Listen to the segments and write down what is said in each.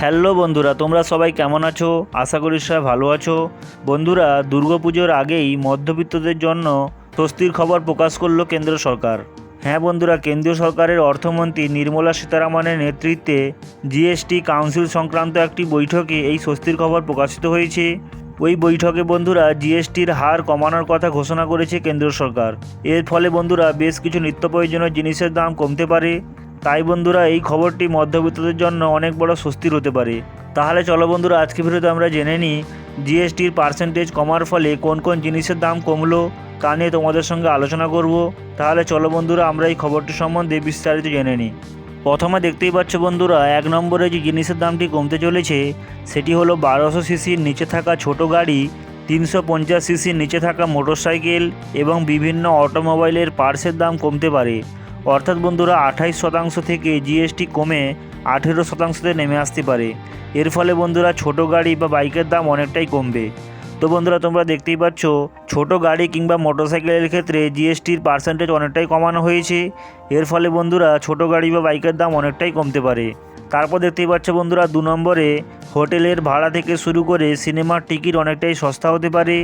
Hello বন্ধুরা, তোমরা সবাই কেমন আছো? আশা করি সবাই ভালো আছো। বন্ধুরা, দুর্গাপুজোর আগেই মধ্যবিত্তদের জন্য স্বস্তির খবর প্রকাশ করলো কেন্দ্র সরকার। হ্যাঁ বন্ধুরা, কেন্দ্রীয় সরকারের অর্থমন্ত্রী নির্মলা সীতারামনের নেতৃত্বে জিএসটি কাউন্সিল সংক্রান্ত একটি বৈঠকে এই স্বস্তির খবর প্রকাশিত হয়েছে। ওই বৈঠকে বন্ধুরা জিএসটির হার কমানোর কথা ঘোষণা করেছে কেন্দ্র সরকার। এর ফলে বন্ধুরা বেশ কিছু নিত্য প্রয়োজনীয় জিনিসের দাম কমতে পারে। তাই বন্ধুরা এই খবরটি মধ্যবিত্তদের জন্য অনেক বড় স্বস্তির হতে পারে। তাহলে চলো বন্ধুরা, আজকে ভিডিওতে আমরা জেনে নিই জিএসটির পার্সেন্টেজ কমার ফলে কোন কোন জিনিসের দাম কমলো তা নিয়ে তোমাদের সঙ্গে আলোচনা করব। তাহলে চলো বন্ধুরা, আমরা এই খবরটি সম্বন্ধে বিস্তারিত জেনে নিই। প্রথমে দেখতেই পাচ্ছ বন্ধুরা, 1 নম্বরে যে জিনিসের দামটি কমতে চলেছে সেটি হলো 1200 সিসির নিচে থাকা ছোট গাড়ি, 350 সিসির নিচে থাকা মোটরসাইকেল এবং বিভিন্ন অটোমোবাইলের পার্টসের দাম কমতে পারে। অর্থাৎ বন্ধুরা 28% থেকে জিএসটি কমে 18%তে নেমে আসতে পারে। এর ফলে বন্ধুরা ছোট গাড়ি বা বাইকের দাম অনেকটাই কমবে। তো বন্ধুরা তোমরা দেখতেই পাচ্ছ ছোট গাড়ি কিংবা মোটরসাইকেলের ক্ষেত্রে জিএসটির পার্সেন্টেজ অনেকটাই কমানো হয়েছে। এর ফলে বন্ধুরা ছোট গাড়ি বা বাইকের দাম অনেকটাই কমতে পারে। তারপর দেখতেই পাচ্ছ বন্ধুরা 2 নম্বরে হোটেলের ভাড়া থেকে শুরু করে সিনেমার টিকিট অনেকটাই সস্তা হতে পারে।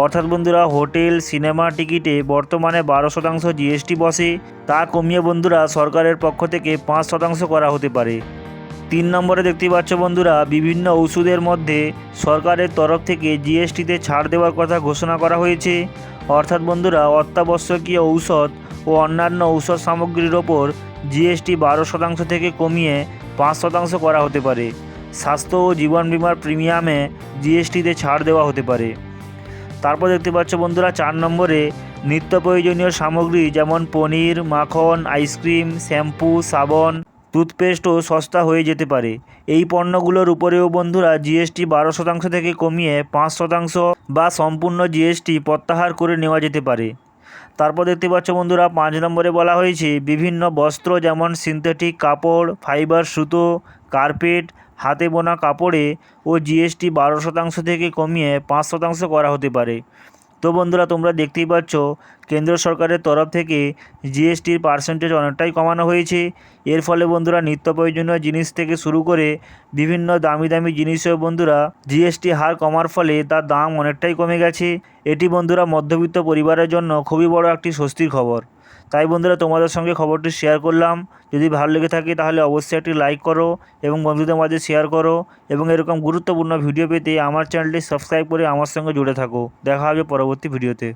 অর্থাৎ বন্ধুরা হোটেল সিনেমার টিকিটে বর্তমানে 12% জিএসটি বসে, তা কমিয়ে বন্ধুরা সরকারের পক্ষ থেকে 5% করা হতে পারে। 3 নম্বরে দেখতেই পাচ্ছ বন্ধুরা বিভিন্ন ওষুধের মধ্যে সরকারের তরফ থেকে জিএসটিতে ছাড় দেওয়ার কথা ঘোষণা করা হয়েছে। অর্থাৎ বন্ধুরা অত্যাবশ্যকীয় ঔষধ ও অন্যান্য ঔষধ সামগ্রীর ওপর জিএসটি 12% থেকে কমিয়ে 5% করা হতে পারে। স্বাস্থ্য ও জীবন বিমার প্রিমিয়ামে জিএসটিতে ছাড় দেওয়া হতে পারে। তারপর দেখতে পাচ্ছ বন্ধুরা 4 নম্বরে নিত্য প্রয়োজনীয় সামগ্রী যেমন পনির, মাখন, আইসক্রিম, শ্যাম্পু, সাবান, টুথপেস্টও সস্তা হয়ে যেতে পারে। এই পণ্যগুলোর উপরেও বন্ধুরা জিএসটি 12% থেকে কমিয়ে 5% বা সম্পূর্ণ জিএসটি প্রত্যাহার করে নেওয়া যেতে পারে। তারপর দেখতে পাচ্ছ বন্ধুরা 5 নম্বরে বলা হয়েছে বিভিন্ন বস্ত্র যেমন সিনথেটিক কাপড়, ফাইবার সুতো, কার্পেট, হাতে বোনা কাপড়ে ও জিএসটি 12% থেকে কমিয়ে 5% করা হতে পারে। তো বন্ধুরা তোমরা দেখতেই পাচ্ছ কেন্দ্র সরকারের তরফ থেকে জিএসটির পার্সেন্টেজ অনেকটাই কমানো হয়েছে। এর ফলে বন্ধুরা নিত্য প্রয়োজনীয় জিনিস থেকে শুরু করে বিভিন্ন দামি দামি জিনিসেও বন্ধুরা জিএসটি হার কমার ফলে তার দাম অনেকটাই কমে গেছে। এটি বন্ধুরা মধ্যবিত্ত পরিবারের জন্য খুবই বড় একটি স্বস্তির খবর। তাই বন্ধুরা তোমাদের সঙ্গে খবরটি শেয়ার করলাম। যদি ভালো লেগে থাকে তাহলে অবশ্যই একটি লাইক করো এবং বন্ধুদের মাঝে শেয়ার করো এবং এরকম গুরুত্বপূর্ণ ভিডিও পেতে আমার চ্যানেলটি সাবস্ক্রাইব করে আমার সঙ্গে জুড়ে থাকো। দেখা হবে পরবর্তী ভিডিওতে।